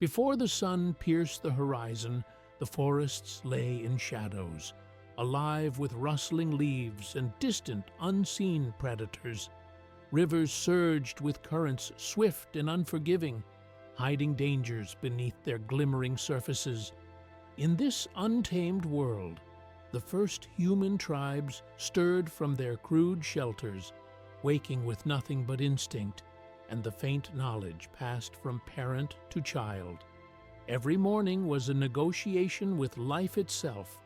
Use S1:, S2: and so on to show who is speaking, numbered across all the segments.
S1: Before the sun pierced the horizon, the forests lay in shadows, alive with rustling leaves and distant, unseen predators. Rivers surged with currents swift and unforgiving, hiding dangers beneath their glimmering surfaces. In this untamed world, the first human tribes stirred from their crude shelters, waking with nothing but instinct and the faint knowledge passed from parent to child. Every morning was a negotiation with life itself,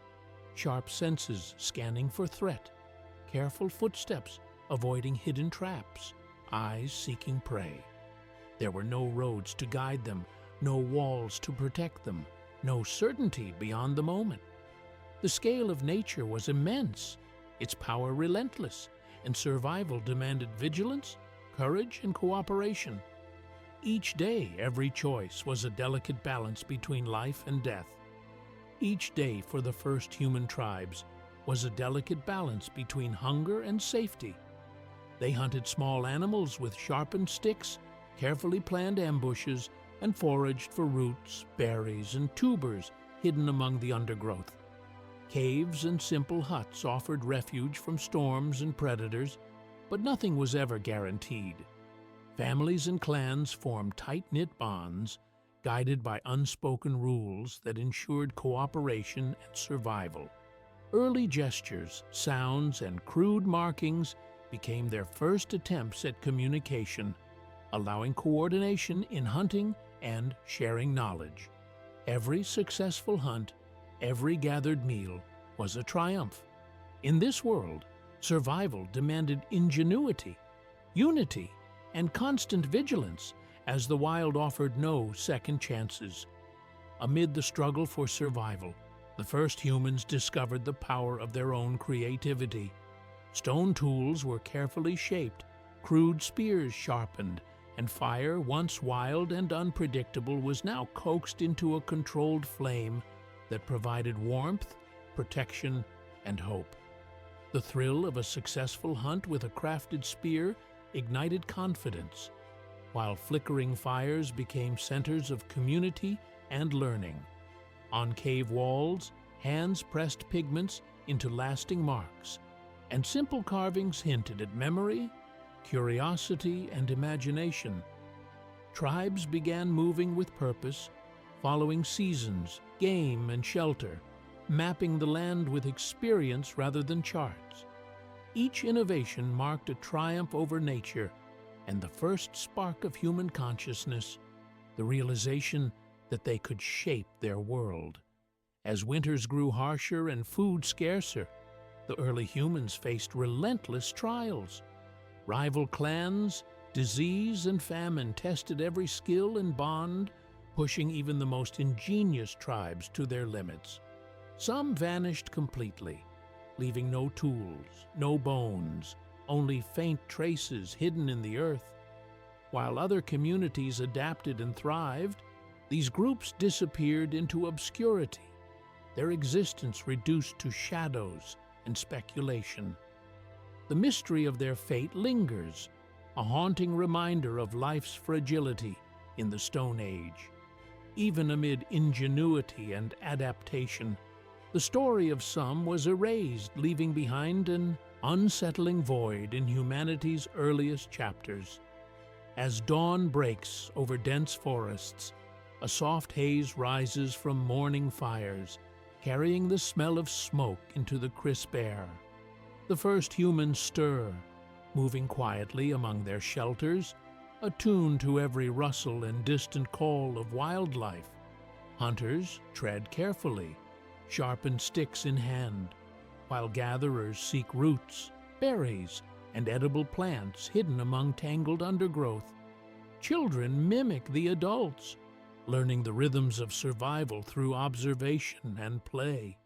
S1: sharp senses scanning for threat, careful footsteps avoiding hidden traps, eyes seeking prey. There were no roads to guide them, no walls to protect them, no certainty beyond the moment. The scale of nature was immense, its power relentless, and survival demanded vigilance, courage, and cooperation. Each day, every choice was a delicate balance between life and death. Each day for the first human tribes was a delicate balance between hunger and safety. They hunted small animals with sharpened sticks, carefully planned ambushes, and foraged for roots, berries, and tubers hidden among the undergrowth. Caves and simple huts offered refuge from storms and predators, but nothing was ever guaranteed. Families and clans formed tight-knit bonds, guided by unspoken rules that ensured cooperation and survival. Early gestures, sounds, and crude markings became their first attempts at communication, allowing coordination in hunting and sharing knowledge. Every successful hunt, every gathered meal was a triumph. In this world, survival demanded ingenuity, unity, and constant vigilance, as the wild offered no second chances. Amid the struggle for survival, the first humans discovered the power of their own creativity. Stone tools were carefully shaped, crude spears sharpened, and fire, once wild and unpredictable, was now coaxed into a controlled flame that provided warmth, protection, and hope. The thrill of a successful hunt with a crafted spear ignited confidence, while flickering fires became centers of community and learning. On cave walls, hands pressed pigments into lasting marks, and simple carvings hinted at memory, curiosity, and imagination. Tribes began moving with purpose, following seasons, game, and shelter, mapping the land with experience rather than charts. Each innovation marked a triumph over nature and the first spark of human consciousness, the realization that they could shape their world. As winters grew harsher and food scarcer, the early humans faced relentless trials. Rival clans, disease, and famine tested every skill and bond, pushing even the most ingenious tribes to their limits. Some vanished completely, leaving no tools, no bones, only faint traces hidden in the earth. While other communities adapted and thrived, these groups disappeared into obscurity, their existence reduced to shadows and speculation. The mystery of their fate lingers, a haunting reminder of life's fragility in the Stone Age. Even amid ingenuity and adaptation, the story of some was erased, leaving behind an unsettling void in humanity's earliest chapters. As dawn breaks over dense forests, a soft haze rises from morning fires, carrying the smell of smoke into the crisp air. The first humans stir, moving quietly among their shelters, attuned to every rustle and distant call of wildlife. Hunters tread carefully, sharpened sticks in hand, while gatherers seek roots, berries, and edible plants hidden among tangled undergrowth. Children mimic the adults, learning the rhythms of survival through observation and play.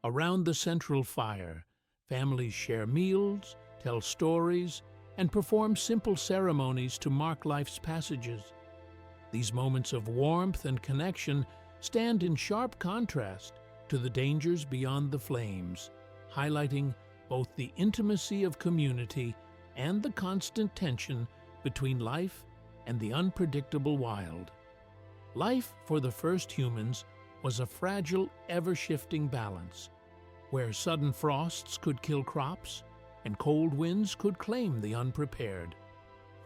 S1: Around the central fire, families share meals, tell stories, and perform simple ceremonies to mark life's passages. These moments of warmth and connection stand in sharp contrast to the dangers beyond the flames, highlighting both the intimacy of community and the constant tension between life and the unpredictable wild. Life for the first humans was a fragile, ever-shifting balance, where sudden frosts could kill crops and cold winds could claim the unprepared.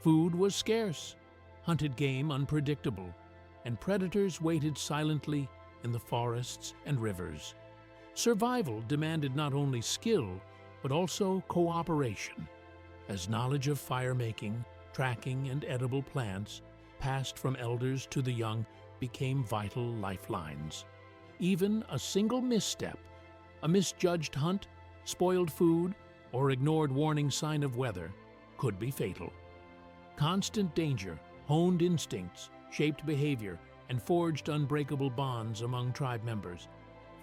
S1: Food was scarce, hunted game unpredictable, and predators waited silently in the forests and rivers. Survival demanded not only skill, but also cooperation, as knowledge of fire-making, tracking, and edible plants passed from elders to the young became vital lifelines. Even a single misstep, a misjudged hunt, spoiled food, or ignored warning sign of weather, could be fatal. Constant danger honed instincts, shaped behavior, and forged unbreakable bonds among tribe members.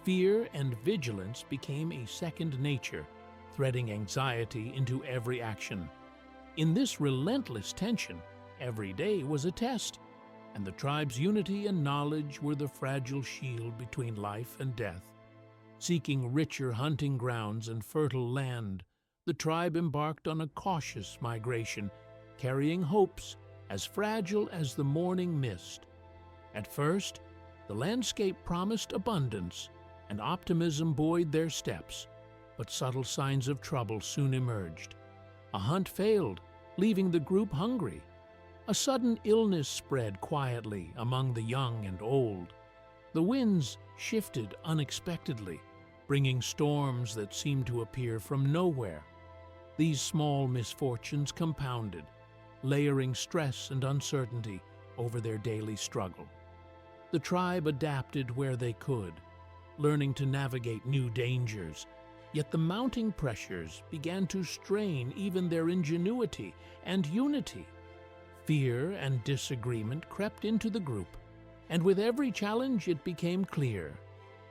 S1: Fear and vigilance became a second nature, threading anxiety into every action. In this relentless tension, every day was a test, and the tribe's unity and knowledge were the fragile shield between life and death. Seeking richer hunting grounds and fertile land, the tribe embarked on a cautious migration, carrying hopes as fragile as the morning mist. At first, the landscape promised abundance, and optimism buoyed their steps, but subtle signs of trouble soon emerged. A hunt failed, leaving the group hungry. A sudden illness spread quietly among the young and old. The winds shifted unexpectedly, bringing storms that seemed to appear from nowhere. These small misfortunes compounded, layering stress and uncertainty over their daily struggle. The tribe adapted where they could, learning to navigate new dangers, yet the mounting pressures began to strain even their ingenuity and unity. Fear and disagreement crept into the group, and with every challenge it became clear.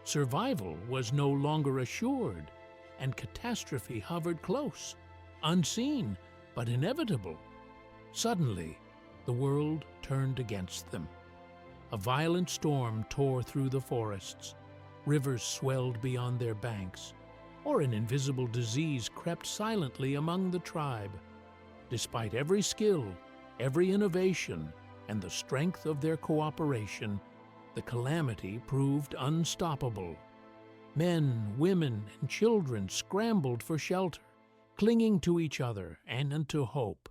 S1: Survival was no longer assured, and catastrophe hovered close, unseen but inevitable. Suddenly, the world turned against them. A violent storm tore through the forests, rivers swelled beyond their banks, or an invisible disease crept silently among the tribe. Despite every skill, every innovation, and the strength of their cooperation, the calamity proved unstoppable. Men, women, and children scrambled for shelter, clinging to each other and to hope.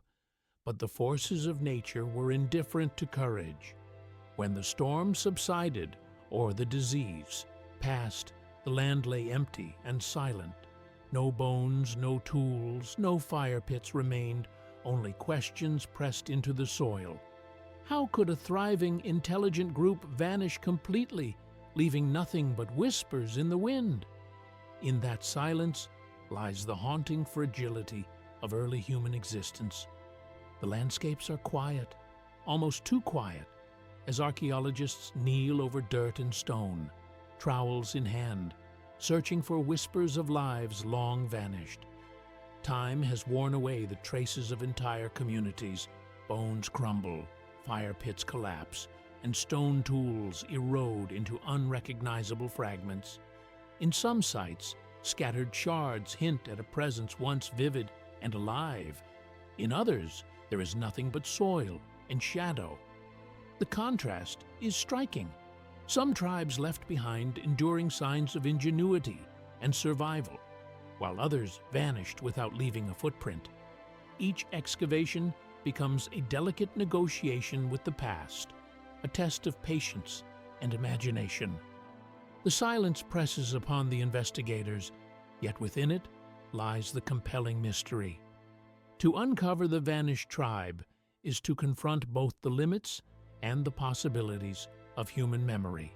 S1: But the forces of nature were indifferent to courage. When the storm subsided, or the disease passed, the land lay empty and silent. No bones, no tools, no fire pits remained, only questions pressed into the soil. How could a thriving, intelligent group vanish completely, leaving nothing but whispers in the wind? In that silence lies the haunting fragility of early human existence. The landscapes are quiet, almost too quiet, as archaeologists kneel over dirt and stone, trowels in hand, searching for whispers of lives long vanished. Time has worn away the traces of entire communities. Bones crumble, fire pits collapse, and stone tools erode into unrecognizable fragments. In some sites, scattered shards hint at a presence once vivid and alive. In others, there is nothing but soil and shadow. The contrast is striking. Some tribes left behind enduring signs of ingenuity and survival, while others vanished without leaving a footprint. Each excavation becomes a delicate negotiation with the past, a test of patience and imagination. The silence presses upon the investigators, yet within it lies the compelling mystery. To uncover the vanished tribe is to confront both the limits and the possibilities of human memory.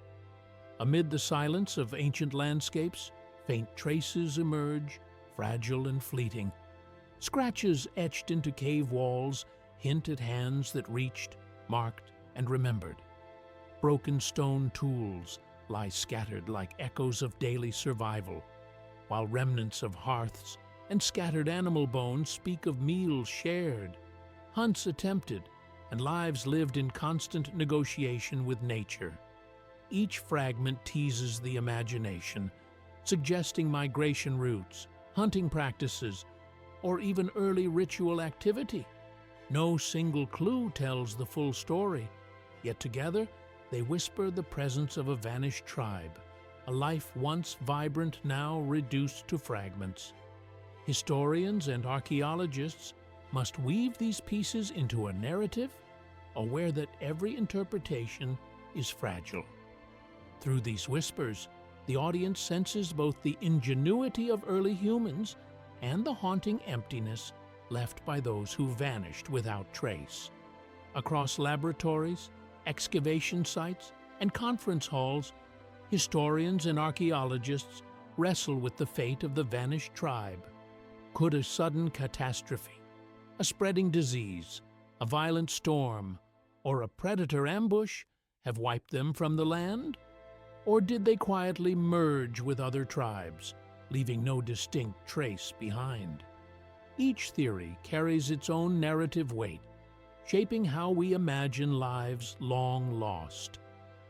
S1: Amid the silence of ancient landscapes, faint traces emerge, fragile and fleeting. Scratches etched into cave walls hint at hands that reached, marked, and remembered. Broken stone tools lie scattered like echoes of daily survival, while remnants of hearths and scattered animal bones speak of meals shared, hunts attempted, and lives lived in constant negotiation with nature. Each fragment teases the imagination, suggesting migration routes, hunting practices, or even early ritual activity. No single clue tells the full story, yet together They whisper the presence of a vanished tribe, a life once vibrant, now reduced to fragments. Historians and archaeologists must weave these pieces into a narrative, aware that every interpretation is fragile. Through these whispers, the audience senses both the ingenuity of early humans and the haunting emptiness left by those who vanished without trace. Across laboratories, excavation sites, and conference halls, historians and archaeologists wrestle with the fate of the vanished tribe. Could a sudden catastrophe, a spreading disease, a violent storm, or a predator ambush have wiped them from the land? Or did they quietly merge with other tribes, leaving no distinct trace behind? Each theory carries its own narrative weight, shaping how we imagine lives long lost.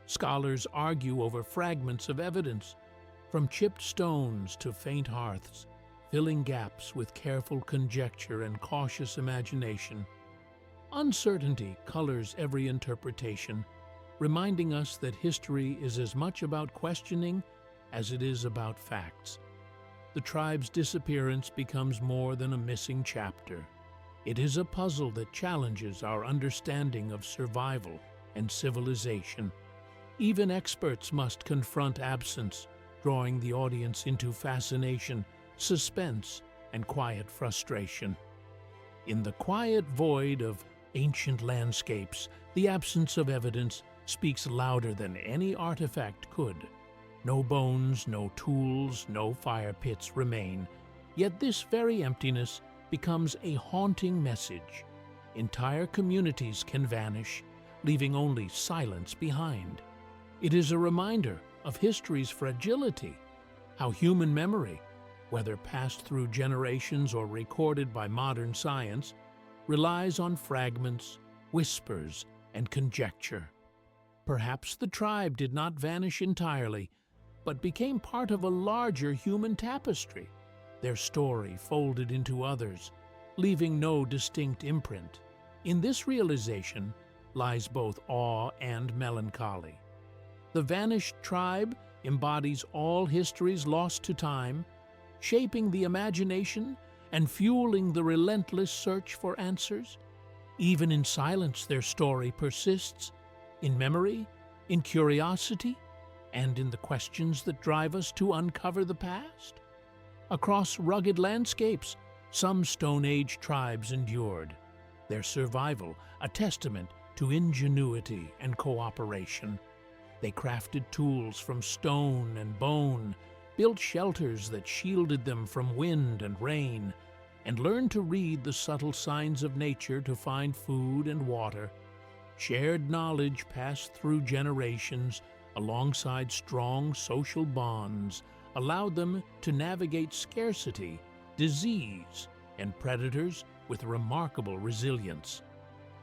S1: Scholars argue over fragments of evidence, from chipped stones to faint hearths, filling gaps with careful conjecture and cautious imagination. Uncertainty colors every interpretation, reminding us that history is as much about questioning as it is about facts. The tribe's disappearance becomes more than a missing chapter. It is a puzzle that challenges our understanding of survival and civilization. Even experts must confront absence, drawing the audience into fascination, suspense, and quiet frustration. In the quiet void of ancient landscapes, the absence of evidence speaks louder than any artifact could. No bones, no tools, no fire pits remain, yet this very emptiness becomes a haunting message. Entire communities can vanish, leaving only silence behind. It is a reminder of history's fragility, how human memory, whether passed through generations or recorded by modern science, relies on fragments, whispers, and conjecture. Perhaps the tribe did not vanish entirely, but became part of a larger human tapestry, their story folded into others, leaving no distinct imprint. In this realization lies both awe and melancholy. The vanished tribe embodies all histories lost to time, shaping the imagination and fueling the relentless search for answers. Even in silence, their story persists, in memory, in curiosity, and in the questions that drive us to uncover the past. Across rugged landscapes, some Stone Age tribes endured, their survival a testament to ingenuity and cooperation. They crafted tools from stone and bone, built shelters that shielded them from wind and rain, and learned to read the subtle signs of nature to find food and water. Shared knowledge passed through generations alongside strong social bonds allowed them to navigate scarcity, disease, and predators with remarkable resilience.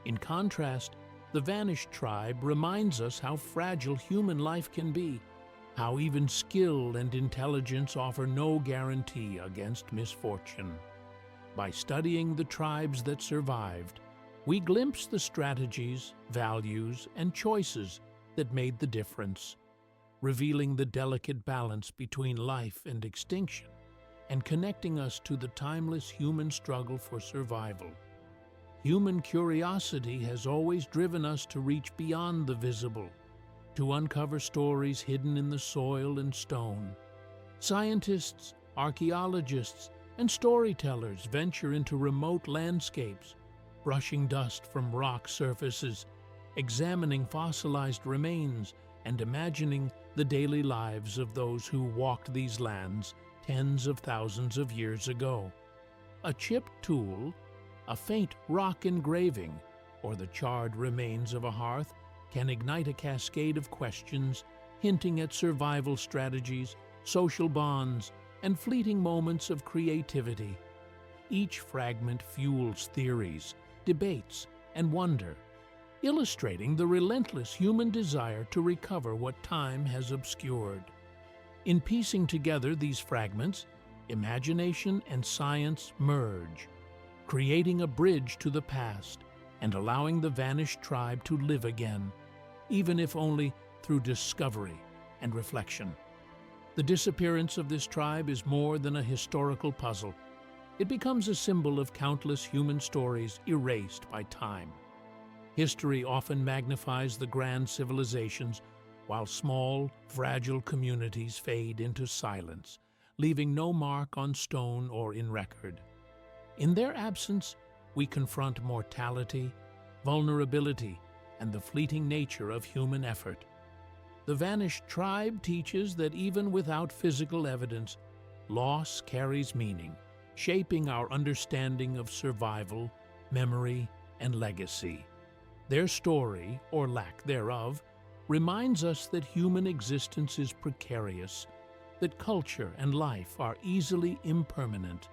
S1: In contrast, the vanished tribe reminds us how fragile human life can be, how even skill and intelligence offer no guarantee against misfortune. By studying the tribes that survived, we glimpse the strategies, values, and choices that made the difference, revealing the delicate balance between life and extinction, and connecting us to the timeless human struggle for survival. Human curiosity has always driven us to reach beyond the visible, to uncover stories hidden in the soil and stone. Scientists, archaeologists, and storytellers venture into remote landscapes, brushing dust from rock surfaces, examining fossilized remains, and imagining the daily lives of those who walked these lands tens of thousands of years ago. A chipped tool, a faint rock engraving, or the charred remains of a hearth can ignite a cascade of questions, hinting at survival strategies, social bonds, and fleeting moments of creativity. Each fragment fuels theories, debates, and wonder, illustrating the relentless human desire to recover what time has obscured. In piecing together these fragments, imagination and science merge, creating a bridge to the past and allowing the vanished tribe to live again. even if only through discovery and reflection. The disappearance of this tribe is more than a historical puzzle. It becomes a symbol of countless human stories erased by time. History often magnifies the grand civilizations, while small, fragile communities fade into silence, leaving no mark on stone or in record. In their absence, we confront mortality, vulnerability, and the fleeting nature of human effort. The vanished tribe teaches that even without physical evidence, loss carries meaning, shaping our understanding of survival, memory, and legacy. Their story, or lack thereof, reminds us that human existence is precarious, that culture and life are easily impermanent.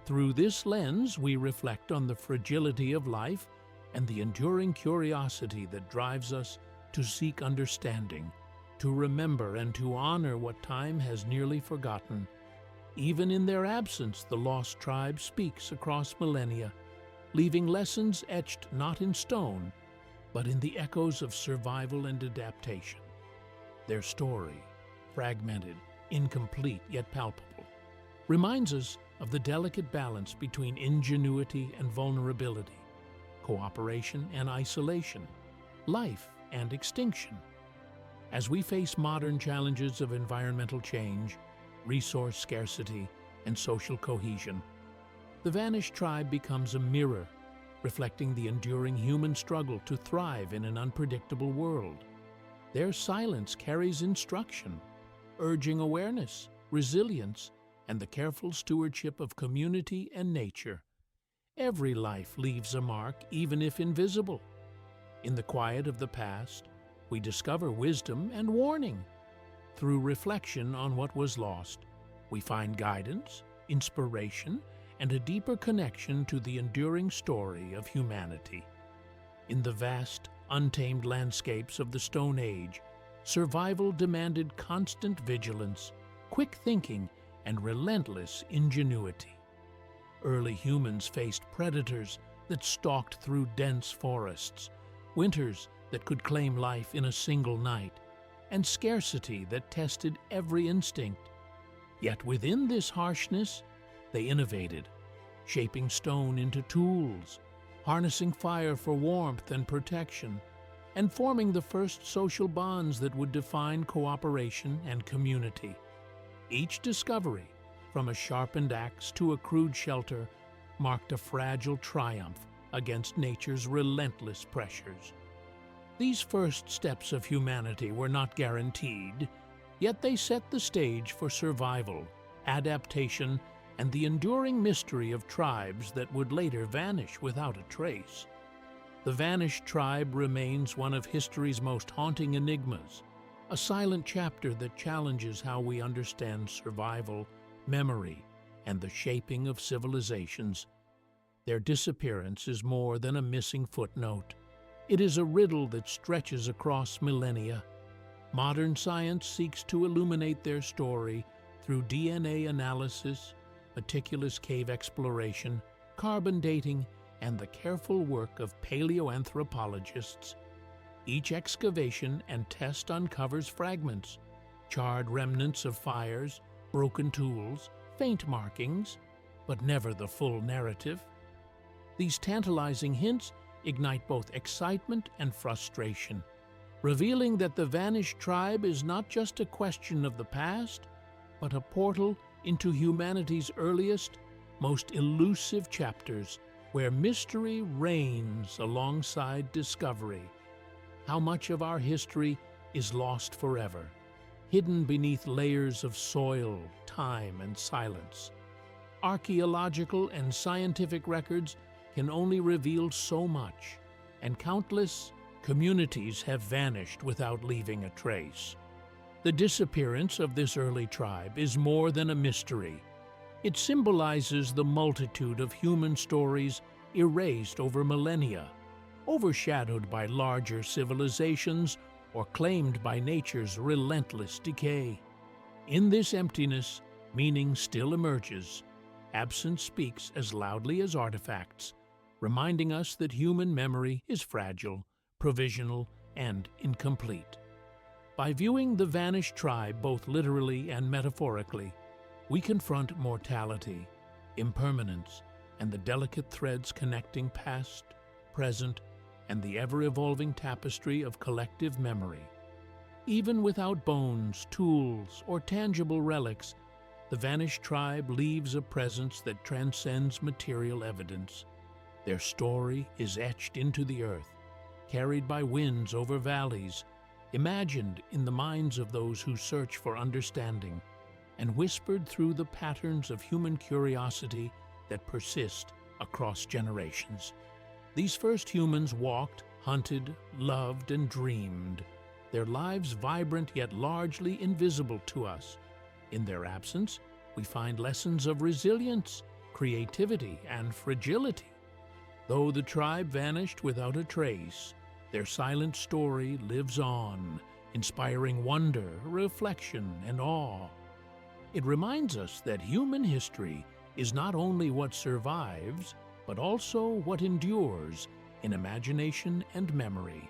S1: Through this lens, we reflect on the fragility of life and the enduring curiosity that drives us to seek understanding, to remember and to honor what time has nearly forgotten. Even in their absence, the lost tribe speaks across millennia, leaving lessons etched not in stone, but in the echoes of survival and adaptation. Their story, fragmented, incomplete yet palpable, reminds us of the delicate balance between ingenuity and vulnerability, cooperation and isolation, life and extinction. As we face modern challenges of environmental change, resource scarcity, and social cohesion, the vanished tribe becomes a mirror, reflecting the enduring human struggle to thrive in an unpredictable world. Their silence carries instruction, urging awareness, resilience, and the careful stewardship of community and nature. Every life leaves a mark, even if invisible. In the quiet of the past, we discover wisdom and warning. Through reflection on what was lost, we find guidance, inspiration, and a deeper connection to the enduring story of humanity. In the vast, untamed landscapes of the Stone Age, survival demanded constant vigilance, quick thinking, and relentless ingenuity. Early humans faced predators that stalked through dense forests, winters that could claim life in a single night, and scarcity that tested every instinct. Yet within this harshness, they innovated, shaping stone into tools, harnessing fire for warmth and protection, and forming the first social bonds that would define cooperation and community. Each discovery, from a sharpened axe to a crude shelter, marked a fragile triumph against nature's relentless pressures. These first steps of humanity were not guaranteed, yet they set the stage for survival, adaptation, and the enduring mystery of tribes that would later vanish without a trace. The vanished tribe remains one of history's most haunting enigmas, a silent chapter that challenges how we understand survival, memory, and the shaping of civilizations. Their disappearance is more than a missing footnote. It is a riddle that stretches across millennia. Modern science seeks to illuminate their story through DNA analysis, meticulous cave exploration, carbon dating, and the careful work of paleoanthropologists. Each excavation and test uncovers fragments, charred remnants of fires, broken tools, faint markings, but never the full narrative. These tantalizing hints ignite both excitement and frustration, revealing that the vanished tribe is not just a question of the past, but a portal into humanity's earliest, most elusive chapters, where mystery reigns alongside discovery. How much of our history is lost forever, hidden beneath layers of soil, time, and silence? Archaeological and scientific records can only reveal so much, and countless communities have vanished without leaving a trace. The disappearance of this early tribe is more than a mystery. It symbolizes the multitude of human stories erased over millennia, overshadowed by larger civilizations or claimed by nature's relentless decay. In this emptiness, meaning still emerges. Absence speaks as loudly as artifacts, reminding us that human memory is fragile, provisional, and incomplete. By viewing the vanished tribe both literally and metaphorically, we confront mortality, impermanence, and the delicate threads connecting past, present, and the ever-evolving tapestry of collective memory. Even without bones, tools, or tangible relics, the vanished tribe leaves a presence that transcends material evidence. Their story is etched into the earth, carried by winds over valleys, imagined in the minds of those who search for understanding, and whispered through the patterns of human curiosity that persist across generations. These first humans walked, hunted, loved, and dreamed, their lives vibrant yet largely invisible to us. In their absence, we find lessons of resilience, creativity, and fragility. Though the tribe vanished without a trace, their silent story lives on, inspiring wonder, reflection, and awe. It reminds us that human history is not only what survives, but also what endures in imagination and memory.